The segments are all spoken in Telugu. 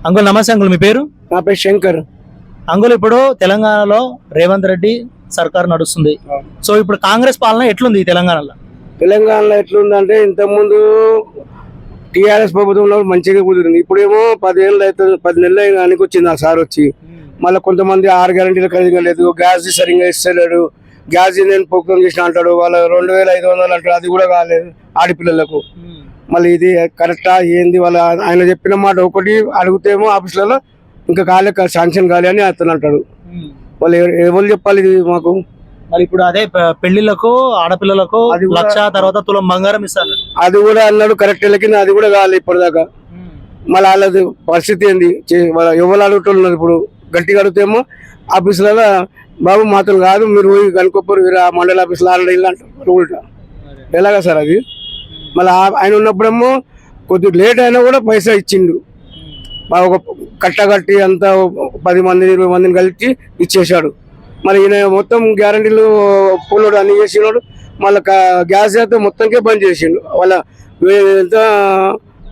అంకుల్ నమస్తే అంకుల్, మీ పేరు? నా పేరు శంకర్. అంకుల్, ఇప్పుడు తెలంగాణలో రేవంత్ రెడ్డి సర్కార్ నడుస్తుంది. సో ఇప్పుడు కాంగ్రెస్ పాలన ఎట్లుంది తెలంగాణలో? తెలంగాణలో ఎట్లుందంటే ఇంతకుముందు టీఆర్ఎస్ ప్రభుత్వంలో మంచిగా కుదిరింది. ఇప్పుడేమో 10 ఏళ్ళు అవుతుంది, 10 నెలలు అయినానికి వచ్చింది ఆ సార్ వచ్చి. మళ్ళీ కొంతమంది 6 గ్యారెంటీలు ఖరీదుగా లేదు, గ్యాస్ సరిగ్గా ఇస్తలేడు, గ్యాస్ నేను ప్రోగ్రామ్ చేసిన అంటాడు, వాళ్ళ 2500 అంటాడు, అది కూడా కాలేదు ఆడపిల్లలకు. మళ్ళీ ఇది కరెక్టా ఏంది? వాళ్ళ ఆయన చెప్పిన మాట ఒకటి అడుగుతేమో ఆఫీసులలో ఇంకా కాలే, శాంక్షన్ కాలే అని అతను అంటాడు. వాళ్ళు ఎవరు చెప్పాలి ఇది మాకు? మరి ఇప్పుడు అదే పెళ్లిళ్లకు ఆడపిల్లలకు 1,00,000 తర్వాత తులం బంగారం ఇస్తాను, అది కూడా అన్నాడు కరెక్ట్. కింద అది కూడా కాలేదు ఇప్పటిదాకా. మళ్ళీ వాళ్ళది పరిస్థితి ఏంది? ఎవరు అడుగుతున్నారు ఇప్పుడు? గట్టిగా అడుగుతేమో ఆఫీసులలో బాబు మాత్రం కాదు, మీరు పోయి కనుక్కోపోరు, మీరు ఆ మండల ఆఫీసులో ఆల్రెడీ అంటారు ఉల్టా. ఎలాగా సార్ అది? మళ్ళీ ఆయన ఉన్నప్పుడేమో కొద్దిగా లేట్ అయినా కూడా పైసా ఇచ్చిండు. ఒక కట్టగట్టి అంతా 10 మంది 20 మందిని కలిసి ఇచ్చేసాడు. మరి ఈయన మొత్తం గ్యారంటీలు పోలోడు అన్ని చేసినాడు. మళ్ళీ గ్యాస్ అయితే మొత్తంకే బంద్ చేసిండు. వాళ్ళ ఎంత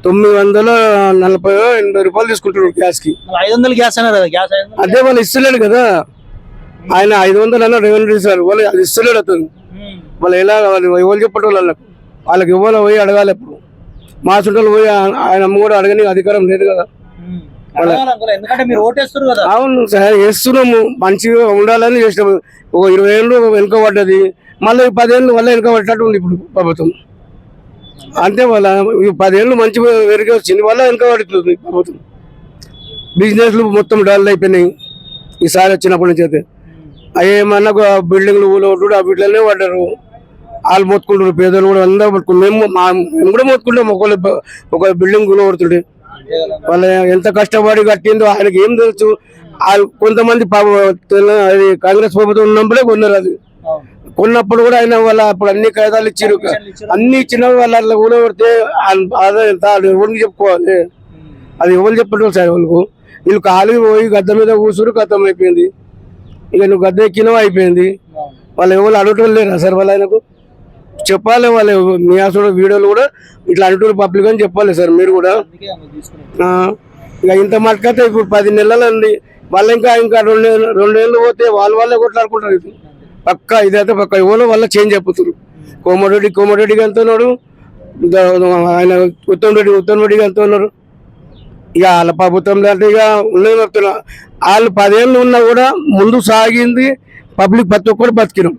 940-80 రూపాయలు తీసుకుంటున్నాడు గ్యాస్కి. 500 గ్యాస్ అన్నారు కదా, గ్యాస్ అదే వాళ్ళు ఇస్తలేడు కదా. ఆయన 500 అన్న రెవెన్యూ సార్, వాళ్ళు అది ఇస్తలేడు అతను. వాళ్ళు ఎలా ఎవరు చెప్పటం వాళ్ళకి ఎవరు పోయి అడగాలి. ఇప్పుడు మా చుట్టాలు పోయి ఆయన అమ్మ కూడా అడగని అధికారం లేదు కదా. అవును సార్, వేస్తున్నాము, మంచిగా ఉండాలని చేసినాము. ఒక 20 ఏళ్ళు వెనుక పడ్డది, మళ్ళీ 10 ఏళ్ళు వల్ల వెనుక పడ్డట్టు ఉంది ఇప్పుడు ప్రభుత్వం. అంతే, వాళ్ళ 10 ఏళ్ళు మంచిగా వెనుక వచ్చింది, వల్ల వెనుక పడుతుంది ప్రభుత్వం. బిజినెస్లు మొత్తం డల్ అయిపోయినాయి ఈసారి వచ్చినప్పటి నుంచి. అయితే ఏమన్నా బిల్డింగ్లు ఊళ్ళో ఆ వీటిలోనే పడ్డారు. వాళ్ళు మొత్తుకుంటారు, పేదలు కూడా అందరూ మొత్తుకుంటారు. మేము కూడా మొత్తుకుంటాం. ఒక బిల్డింగ్ కొడుతుండే వాళ్ళు ఎంత కష్టపడి కట్టిందో ఆయనకి ఏం తెలుసు. కొంతమంది అది కాంగ్రెస్ ప్రభుత్వం ఉన్నప్పుడే కొన్నారు. అది కొన్నప్పుడు కూడా ఆయన వాళ్ళ అప్పుడు అన్ని కాయిదాలు ఇచ్చారు, అన్ని ఇచ్చిన వాళ్ళు ఊళ్ళో కొడితే ఎవరికి చెప్పుకోవాలి? అది ఎవరు చెప్పడం సార్? వాళ్ళకు వీళ్ళు ఖాళీ పోయి గద్ద మీద కూసురు, గతం అయిపోయింది. ఇక నువ్వు గద్ద ఎక్కినవా అయిపోయింది. వాళ్ళు ఎవరు అడగటం లేరా సార్? వాళ్ళు ఆయనకు చెప్పాలి. వాళ్ళు మీ అసలు వీడియోలు కూడా ఇట్లా అంటూ పబ్లిక్ అని చెప్పాలి సార్ మీరు కూడా. ఇక ఇంత మటుకైతే ఇప్పుడు 10 నెలలు ఉంది. వాళ్ళు ఇంకా 2 ఏళ్ళు పోతే వాళ్ళే కొట్లాడుకుంటారు. ఇది పక్క, ఇదైతే పక్క. ఎవరో వల్ల చేంజ్ అయిపోతున్నారు. కోమటిరెడ్డి వెళ్తున్నాడు, ఆయన ఉత్తమ్ రెడ్డి వెళ్తున్నారు. ఇక వాళ్ళ ప్రభుత్వం అంటే ఇక ఉన్నది చెప్తున్నా. వాళ్ళు 10 ఏళ్ళు ఉన్నా కూడా ముందు సాగింది పబ్లిక్, ప్రతి ఒక్కరు బతికినాం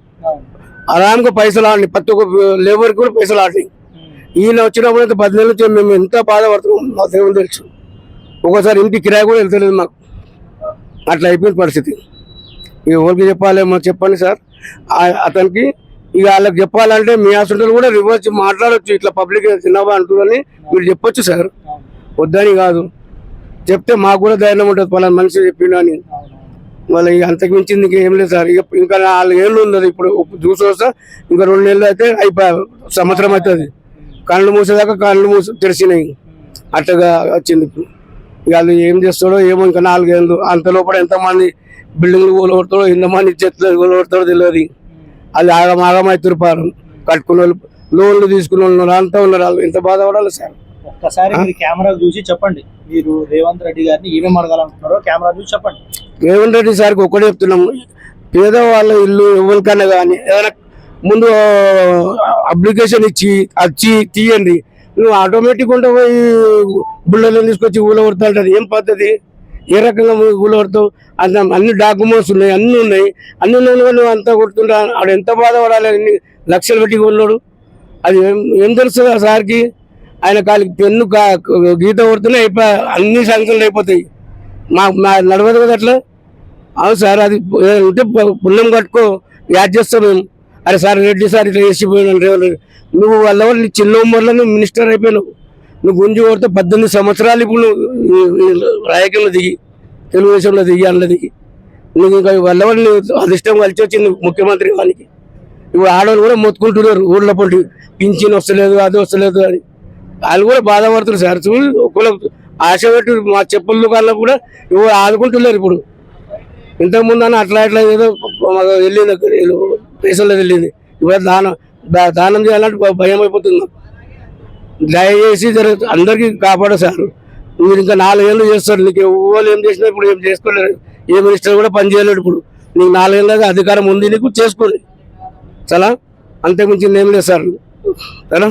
ఆరాంగా. పైసలు ఆడినాయి, ప్రతి ఒక్క లేబర్కి కూడా పైసలు ఆడినాయి. ఈయన వచ్చినప్పుడు అయితే 10 నెలల నుంచి మేము ఎంత బాధపడుతున్నాం మా దేవుని తెలుసు. ఒక్కోసారి ఇంటి కిరాయి కూడా వెళ్తలేదు మాకు. అట్లా అయిపోయిన పరిస్థితి. ఇక ఎవరికి చెప్పాలేమో చెప్పండి సార్ అతనికి. ఇక వాళ్ళకి చెప్పాలంటే మీ హాస్పిటల్ కూడా రివర్స్ మాట్లాడచ్చు, ఇట్లా పబ్లిక్ చిన్నవా అంటుందని మీరు చెప్పొచ్చు సార్, వద్దని కాదు. చెప్తే మాకు కూడా ధైర్యం ఉంటుంది, పలానా మనిషి చెప్పిండు అని. మళ్ళీ అంతకు మించింది ఇంకేం లేదు సార్. ఇంకా 4 ఏళ్ళు ఉన్నది ఇప్పుడు చూసి వస్తా. ఇంకా 2 నెలలు అయితే సంవత్సరం అవుతుంది. కళ్ళు మూసేదాకా కళ్ళు తెరిచినాయి, అట్టగా వచ్చింది ఇప్పుడు. ఇక వాళ్ళు ఏం చేస్తాడో ఏమో. ఇంకా 4 ఏళ్ళు అంత లోపల ఎంతమంది బిల్డింగ్లు కూలగొడతాడో, ఎంతమంది చెట్లు కూలగొడతాడో తెలియదు. అది ఆగమవుతారు. పారం కట్టుకున్న వాళ్ళు, లోన్లు తీసుకున్న వాళ్ళు అంతా ఉన్నారు. వాళ్ళు ఎంత బాధపడాలి సార్? ఒక్కసారి మీరు కెమెరా చూసి చెప్పండి, మీరు రేవంత్ రెడ్డి గారిని ఏమేమి అడగాలనుకుంటున్నారో కెమెరా చూసి చెప్పండి. రేవంత్ రెడ్డి సార్కి ఒక్కడే చెప్తున్నాము, పేదవాళ్ళ ఇల్లు ఎవరికన్నా కానీ ఏదైనా ముందు అప్లికేషన్ ఇచ్చి వచ్చి తీయండి. నువ్వు ఆటోమేటిక్ ఉంటే పోయి బుల్లెలను తీసుకొచ్చి ఊళ్ళో కొడతాంటది. ఏం పద్ధతి? ఏ రకంగా ఊళ్ళో కొడతావు? అన్ని డాక్యుమెంట్స్ ఉన్నాయి, అన్నీ ఉన్నాయి. అన్ని నువ్వు అంతా కొడుతుంటా. ఆడు ఎంత బాధపడాలి? అన్ని లక్షలు పెట్టి కొన్నాడు. అది ఏం తెలుస్తుంది ఆ సార్కి? ఆయన కాలికి పెన్ను గీత కొడుతూనే అన్ని శాంక్షన్లు అయిపోతాయి. మా నడవదు కదా అట్లా. అవును సార్, అది ఉంటే పుణ్యం కట్టుకో, యాడ్ చేస్తాం మేము. అరే సార్ రెడ్డి సార్ ఇట్లా చేసిపోయినాను రేవంత్. నువ్వు వాళ్ళ నీ చిన్న ఉమ్మర్లో నువ్వు మినిస్టర్ అయిపోయినావు. నువ్వు గుంజి కొడితే 18 సంవత్సరాలు ఇప్పుడు నువ్వు రాజకీయంలో దిగి, తెలుగుదేశంలో దిగి, అందులో దిగి నువ్వు ఇంకా వాళ్ళ అదిష్టం కలిసి వచ్చింది ముఖ్యమంత్రి వానికి. ఇప్పుడు ఆడవాళ్ళు కూడా మొత్తుకుంటున్నారు ఊళ్ళో పొంటి, పింఛన్ వస్తలేదు, అది వస్తలేదు అని. వాళ్ళు కూడా బాధపడుతున్నారు సార్. చూడు ఒకవేళ ఆశ పెట్టి మా చెప్పుల దుకాణంలో కూడా ఎవరు ఆదుకుంటున్నారు. ఇప్పుడు ఇంతకుముందు అని అట్లా ఏదో వెళ్ళింది, పైసల్లో వెళ్ళింది. ఇవాళ దానం చేయాలంటే భయం అయిపోతుంది. దయచేసి అందరికీ కాపాడు సార్. మీరు ఇంకా 4 ఏళ్ళు చేస్తారు, నీకు ఎవరు ఏం చేసినా ఇప్పుడు ఏం చేసుకోలేరు, ఏ మినిస్టర్ కూడా పని చేయలేడు. ఇప్పుడు నీకు 4 ఏళ్ళగా అధికారం ఉంది, నీకు చేసుకోండి చాలా, అంతకుమించి ఏం లేదు సార్. సరే.